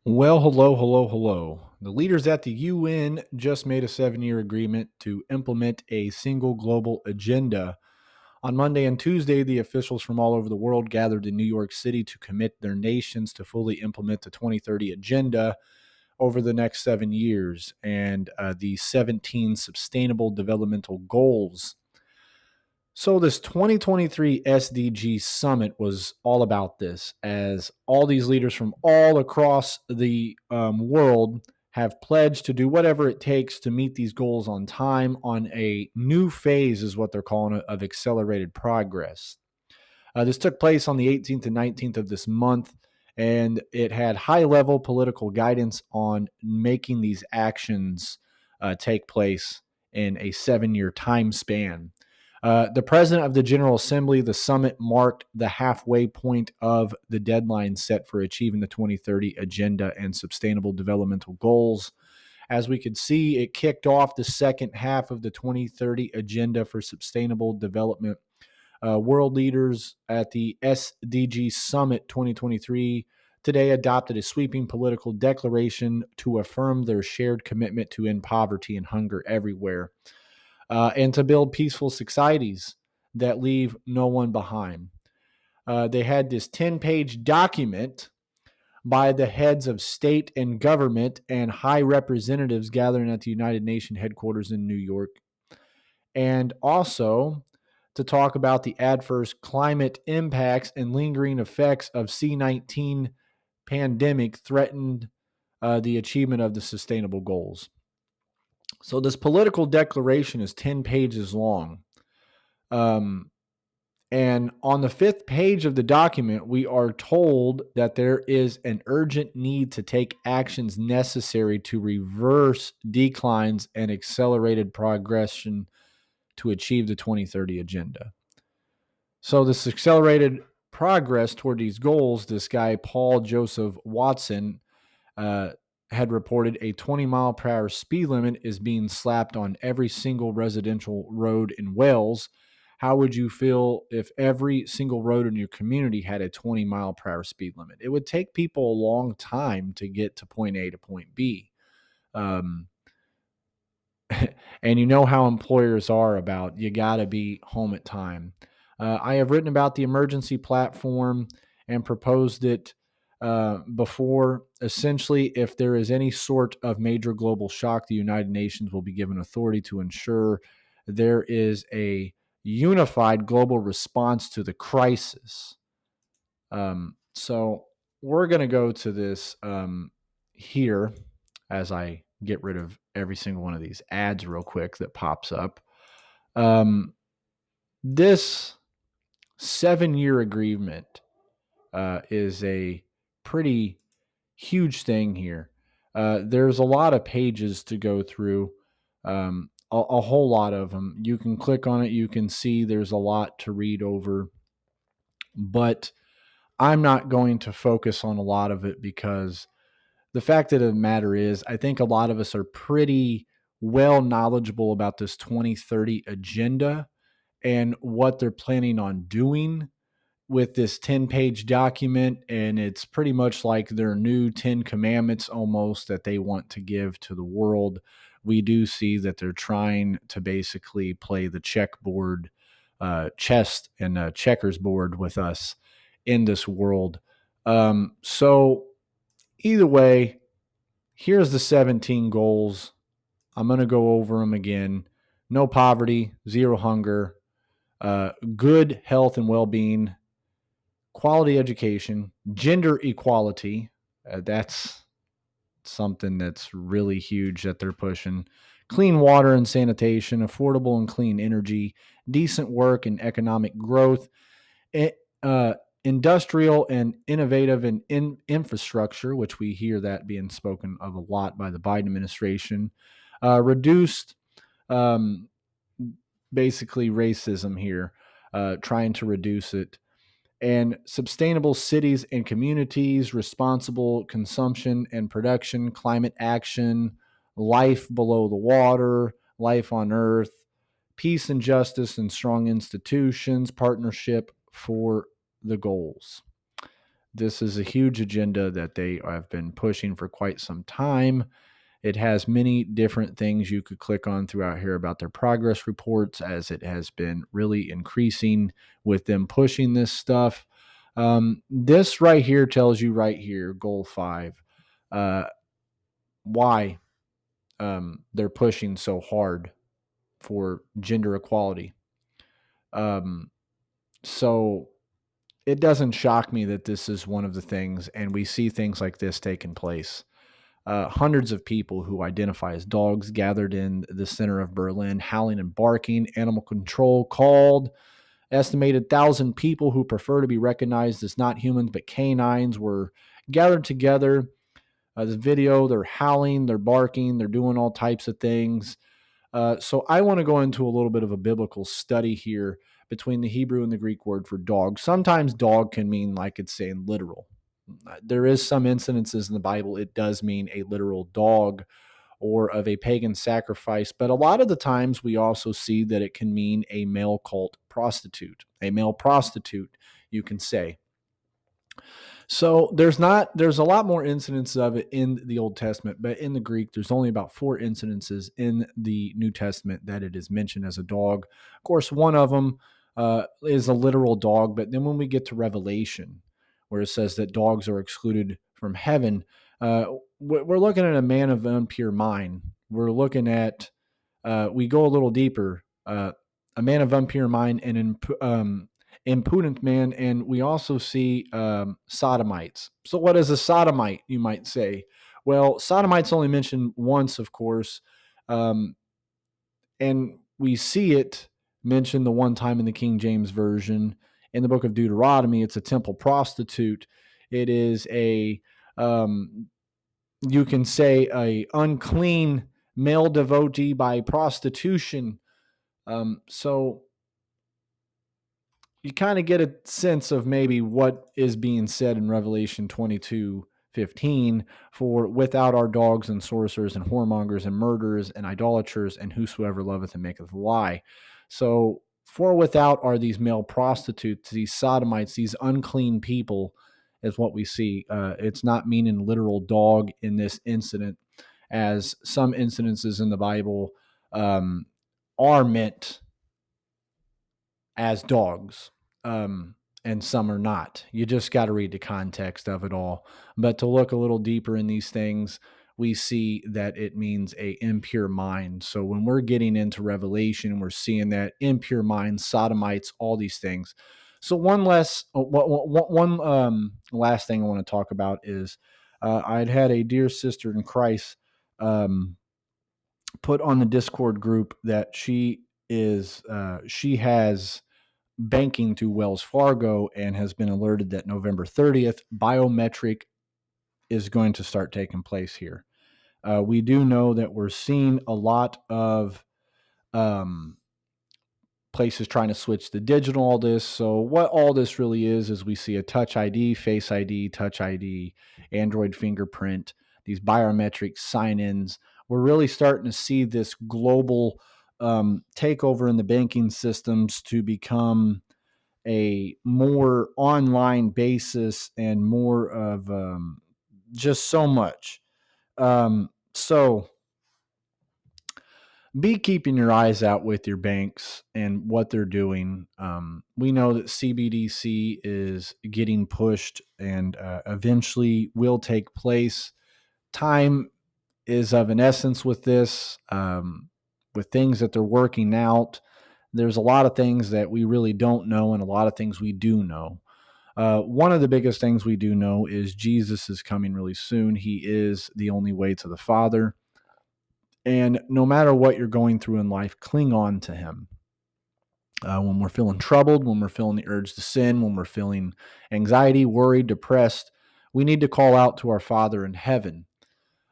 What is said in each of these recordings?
Well, hello, hello, hello. The leaders at the UN just made a 7 year agreement to implement a single global agenda. On Monday and Tuesday, the officials from all over the world gathered in New York City to commit their nations to fully implement the 2030 agenda over the next 7 years and the 17 sustainable developmental goals. So, this 2023 SDG summit was all about this, as all these leaders from all across the world have pledged to do whatever it takes to meet these goals on time on a new phase, is what they're calling it, of accelerated progress. This took place on the 18th and 19th of this month, and it had high level political guidance on making these actions take place in a 7 year time span. The president of the General Assembly, the summit marked the halfway point of the deadline set for achieving the 2030 agenda and sustainable developmental goals. As we could see, it kicked off the second half of the 2030 agenda for sustainable development. World leaders at the SDG Summit 2023 today adopted a sweeping political declaration to affirm their shared commitment to end poverty and hunger everywhere, and to build peaceful societies that leave no one behind. They had this 10-page document by the heads of state and government and high representatives gathering at the United Nations headquarters in New York, and also to talk about the adverse climate impacts and lingering effects of C-19 pandemic threatened the achievement of the sustainable goals. So this political declaration is 10 pages long. Um, and on the fifth page of the document, we are told that there is an urgent need to take actions necessary to reverse declines and accelerated progression to achieve the 2030 agenda. So, this accelerated progress toward these goals, this guy, Paul Joseph Watson, uh, had reported a 20-mile-per-hour speed limit is being slapped on every single residential road in Wales. How would you feel if every single road in your community had a 20-mile-per-hour speed limit? It would take people a long time to get to point A to point B. Um, and you know how employers are about you got to be home at time. I have written about the emergency platform and proposed it before. Essentially, if there is any sort of major global shock, the United Nations will be given authority to ensure there is a unified global response to the crisis. So we're going to go to this here as I get rid of every single one of these ads real quick that pops up. Um, this 7 year agreement is a pretty huge thing here. There's a lot of pages to go through, a whole lot of them. You can click on it, you can see there's a lot to read over, but I'm not going to focus on a lot of it because the fact of the matter is, I think a lot of us are pretty well knowledgeable about this 2030 agenda and what they're planning on doing with this 10-page document. And it's pretty much like their new 10 commandments almost that they want to give to the world. We do see that they're trying to basically play the checkboard, chess and checkers board with us in this world. So either way, here's the 17 goals. I'm going to go over them again. No poverty, zero hunger, good health and well being, quality education, gender equality. That's something that's really huge that they're pushing. Clean water and sanitation, affordable and clean energy, decent work and economic growth, uh, industrial and innovative and infrastructure, which we hear that being spoken of a lot by the Biden administration, reduced um, basically racism here, trying to reduce it, and sustainable cities and communities, responsible consumption and production, climate action, life below the water, life on Earth, peace and justice and strong institutions, partnership for the goals. This is a huge agenda that they have been pushing for quite some time. It has many different things you could click on throughout here about their progress reports, as it has been really increasing with them pushing this stuff. This right here tells you right here, goal 5, uh, why they're pushing so hard for gender equality. Um, so it doesn't shock me that this is one of the things, and we see things like this taking place. Hundreds of people who identify as dogs gathered in the center of Berlin, howling and barking. Animal control called. Estimated 1,000 people who prefer to be recognized as not humans but canines were gathered together. This video, they're howling, they're barking, they're doing all types of things. So I want to go into a little bit of a biblical study here between the Hebrew and the Greek word for dog. Sometimes dog can mean like it's saying literal. There is some incidences in the Bible it does mean a literal dog or of a pagan sacrifice, but a lot of the times we also see that it can mean a male cult prostitute, a male prostitute, you can say. So there's a lot more incidences of it in the Old Testament, but in the Greek, there's only about 4 incidences in the New Testament that it is mentioned as a dog. Of course, one of them is a literal dog, but then when we get to Revelation, where it says that dogs are excluded from heaven, uh, we're looking at a man of impure mind. We're looking at we go a little deeper. A man of impure mind and impudent man, and we also see sodomites. So, what is a sodomite, you might say? Well, sodomite's only mentioned once, of course, um, and we see it mentioned the one time in the King James Version. In the book of Deuteronomy, it's a temple prostitute. It is a, you can say, a unclean male devotee by prostitution. So you kind of get a sense of maybe what is being said in Revelation 22:15 for without our dogs and sorcerers and whoremongers and murderers and idolaters and whosoever loveth and maketh a lie. So for without are these male prostitutes, these sodomites, these unclean people, is what we see. It's not meaning literal dog in this incident, as some incidences in the Bible um, are meant as dogs, um, and some are not. You just got to read the context of it all. But to look a little deeper in these things, we see that it means a impure mind. So when we're getting into Revelation, we're seeing that impure mind, sodomites, all these things. So one last thing I want to talk about is I'd had a dear sister in Christ um, put on the Discord group that she has banking to Wells Fargo and has been alerted that November 30th, biometric is going to start taking place here. We do know that we're seeing a lot of um, places trying to switch to digital all this. So what all this really is we see a touch ID, face ID, touch ID, Android fingerprint, these biometric sign-ins. We're really starting to see this global takeover in the banking systems to become a more online basis and more of just so much. So be keeping your eyes out with your banks and what they're doing. We know that CBDC is getting pushed and eventually will take place. Time is of an essence with this, with things that they're working out. There's a lot of things that we really don't know, and a lot of things we do know. One of the biggest things we do know is Jesus is coming really soon. He is the only way to the Father. And no matter what you're going through in life, cling on to Him. When we're feeling troubled, when we're feeling the urge to sin, when we're feeling anxiety, worried, depressed, we need to call out to our Father in heaven.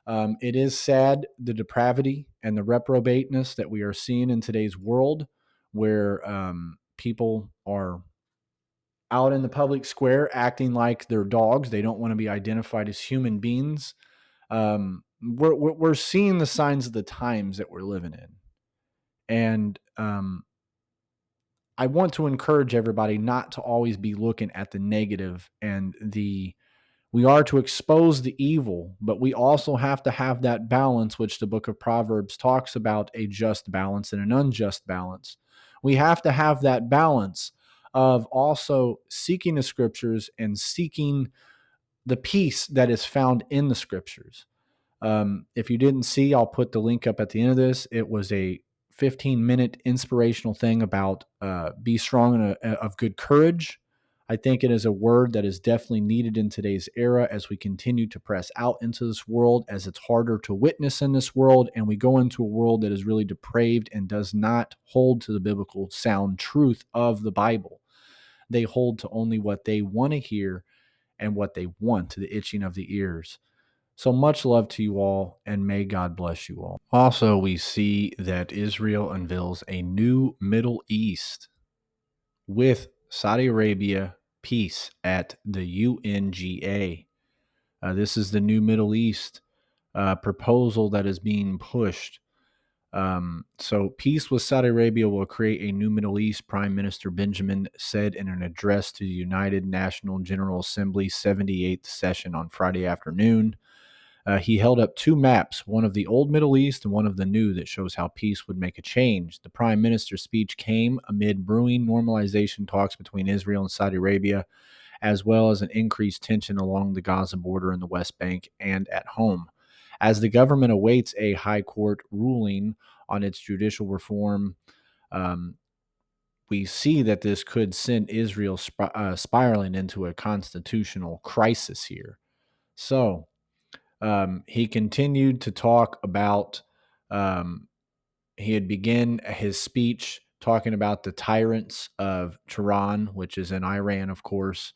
It is sad, the depravity and the reprobateness that we are seeing in today's world, where people are out in the public square acting like they're dogs. They don't want to be identified as human beings. We're seeing the signs of the times that we're living in. And I want to encourage everybody not to always be looking at the negative and we are to expose the evil, but we also have to have that balance, which the book of Proverbs talks about, a just balance and an unjust balance. We have to have that balance of also seeking the scriptures and seeking the peace that is found in the scriptures. If you didn't see, I'll put the link up at the end of this. It was a 15-minute inspirational thing about be strong and of good courage. I think it is a word that is definitely needed in today's era as we continue to press out into this world, as it's harder to witness in this world, and we go into a world that is really depraved and does not hold to the biblical sound truth of the Bible. They hold to only what they want to hear and what they want, to the itching of the ears. So much love to you all, and may God bless you all. Also, we see that Israel unveils a new Middle East with Saudi Arabia peace at the UNGA. This is the new Middle East proposal that is being pushed. So, peace with Saudi Arabia will create a new Middle East, Prime Minister Benjamin said in an address to the United National General Assembly 78th session on Friday afternoon. He held up two maps, one of the old Middle East and one of the new, that shows how peace would make a change. The prime minister's speech came amid brewing normalization talks between Israel and Saudi Arabia, as well as an increased tension along the Gaza border in the West Bank and at home. As the government awaits a high court ruling on its judicial reform, um, we see that this could send Israel spiraling into a constitutional crisis here. So, he continued to talk about, um, he had begun his speech talking about the tyrants of Tehran, which is in Iran, of course.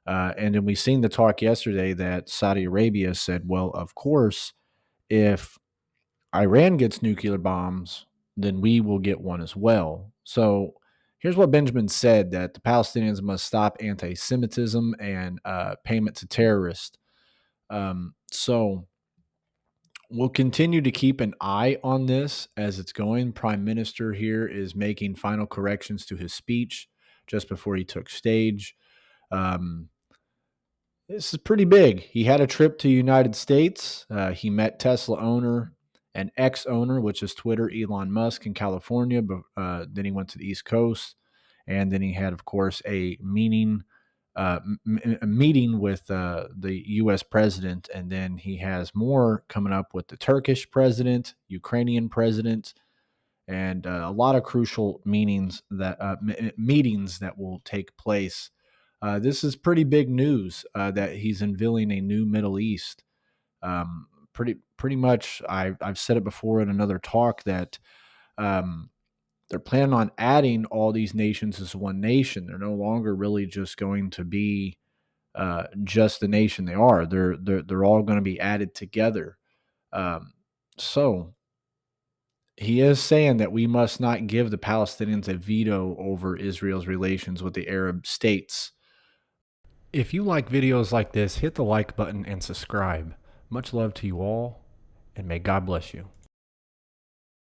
And then we seen the talk yesterday that Saudi Arabia said, well, of course, if Iran gets nuclear bombs, then we will get one as well. So here's what Benjamin said, that the Palestinians must stop anti Semitism and payment to terrorists. So we'll continue to keep an eye on this as it's going. Prime Minister here is making final corrections to his speech just before he took stage. Um, this is pretty big. He had a trip to the United States. He met Tesla owner and ex-owner, which is Twitter, Elon Musk, in California. But then he went to the East Coast, and then he had, of course, a meeting with the U.S. president, and then he has more coming up with the Turkish president, Ukrainian president, and a lot of crucial meetings that will take place. This is pretty big news that he's unveiling a new Middle East. Pretty much, I've said it before in another talk that um, they're planning on adding all these nations as one nation. They're no longer really just going to be just the nation they are. They're all going to be added together. Um, so he is saying that we must not give the Palestinians a veto over Israel's relations with the Arab states. If you like videos like this, hit the like button and subscribe. Much love to you all, and may God bless you.